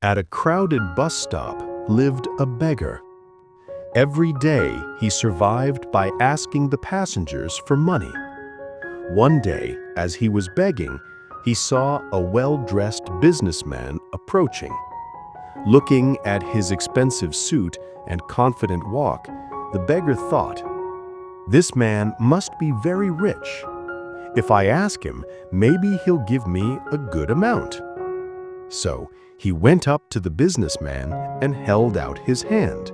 At a crowded bus stop lived a beggar. Every day he survived by asking the passengers for money. One day, as he was begging, he saw a well-dressed businessman approaching. Looking at his expensive suit and confident walk, the beggar thought, "This man must be very rich. If I ask him, maybe he'll give me a good amount." So he went up to the businessman and held out his hand.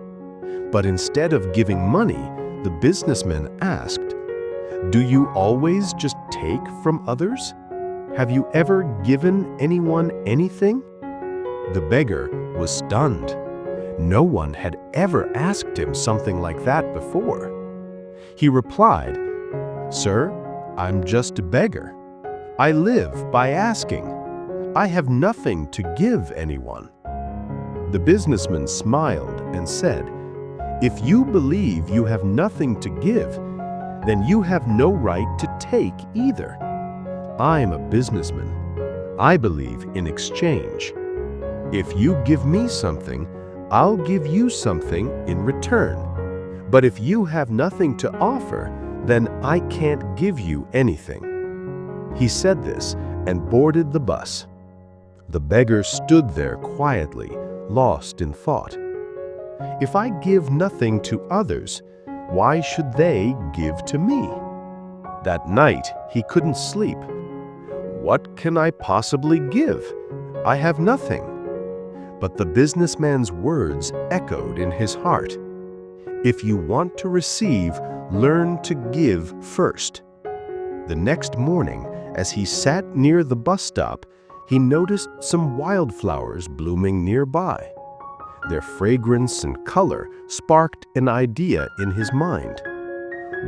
But instead of giving money, the businessman asked, "Do you always just take from others? Have you ever given anyone anything?" The beggar was stunned. No one had ever asked him something like that before. He replied, "Sir, I'm just a beggar. I live by asking. I have nothing to give anyone." The businessman smiled and said, "If you believe you have nothing to give, then you have no right to take either. I'm a businessman. I believe in exchange. If you give me something, I'll give you something in return. But if you have nothing to offer, then I can't give you anything." He said this and boarded the bus. The beggar stood there quietly, lost in thought. If I give nothing to others, why should they give to me? That night, he couldn't sleep. What can I possibly give? I have nothing. But the businessman's words echoed in his heart. If you want to receive, learn to give first. The next morning, as he sat near the bus stop, he noticed some wildflowers blooming nearby. Their fragrance and color sparked an idea in his mind.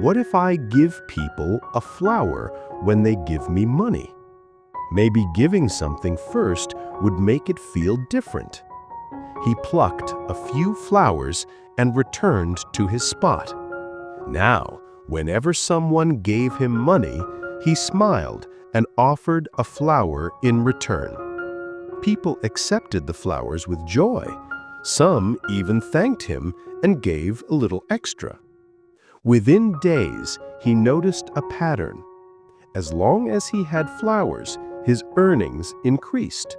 What if I give people a flower when they give me money? Maybe giving something first would make it feel different. He plucked a few flowers and returned to his spot. Now, whenever someone gave him money, he smiled and offered a flower in return. People accepted the flowers with joy. Some even thanked him and gave a little extra. Within days, he noticed a pattern. As long as he had flowers, his earnings increased.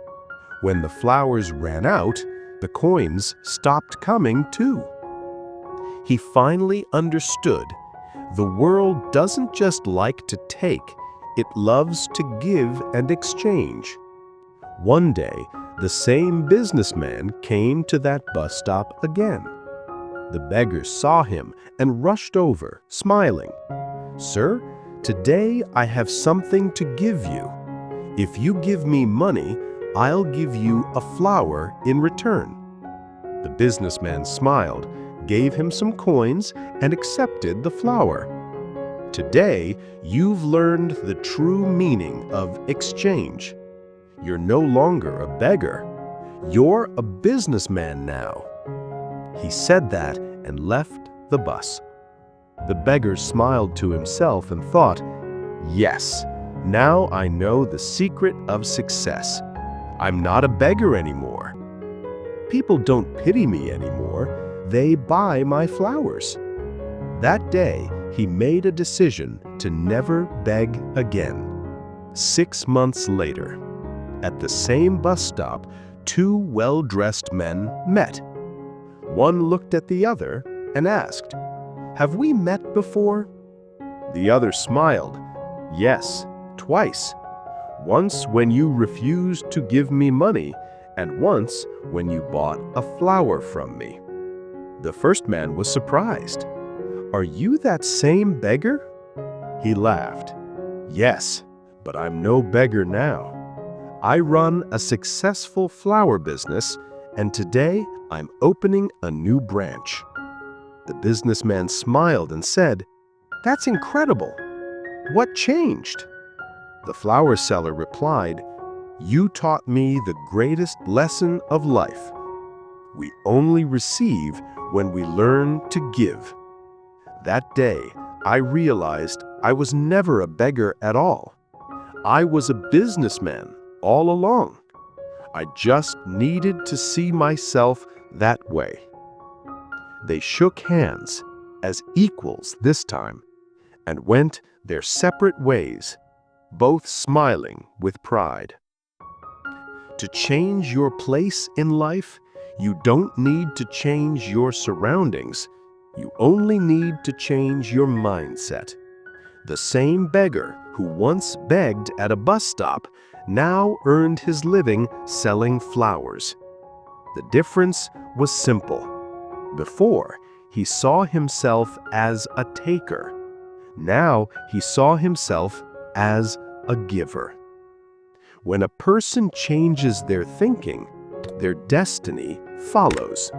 When the flowers ran out, the coins stopped coming too. He finally understood. The world doesn't just like to take, it loves to give and exchange. One day, the same businessman came to that bus stop again. The beggar saw him and rushed over, smiling. "Sir, today I have something to give you. If you give me money, I'll give you a flower in return." The businessman smiled, gave him some coins, and accepted the flower. Today, you've learned the true meaning of exchange. You're no longer a beggar. You're a businessman now. He said that and left the bus. The beggar smiled to himself and thought, "Yes, now I know the secret of success. I'm not a beggar anymore. People don't pity me anymore. They buy my flowers." That day, he made a decision to never beg again. 6 months later, at the same bus stop, two well-dressed men met. One looked at the other and asked, "Have we met before?" The other smiled. "Yes, twice. Once when you refused to give me money, and once when you bought a flower from me." The first man was surprised. "Are you that same beggar?" He laughed. "Yes, but I'm no beggar now. I run a successful flower business, and today I'm opening a new branch." The businessman smiled and said, "That's incredible. What changed?" The flower seller replied, "You taught me the greatest lesson of life. We only receive when we learn to give." That day, I realized I was never a beggar at all. I was a businessman all along. I just needed to see myself that way." They shook hands, as equals this time, and went their separate ways, both smiling with pride. To change your place in life, you don't need to change your surroundings. You only need to change your mindset. The same beggar who once begged at a bus stop now earned his living selling flowers. The difference was simple. Before, he saw himself as a taker. Now he saw himself as a giver. When a person changes their thinking, their destiny follows.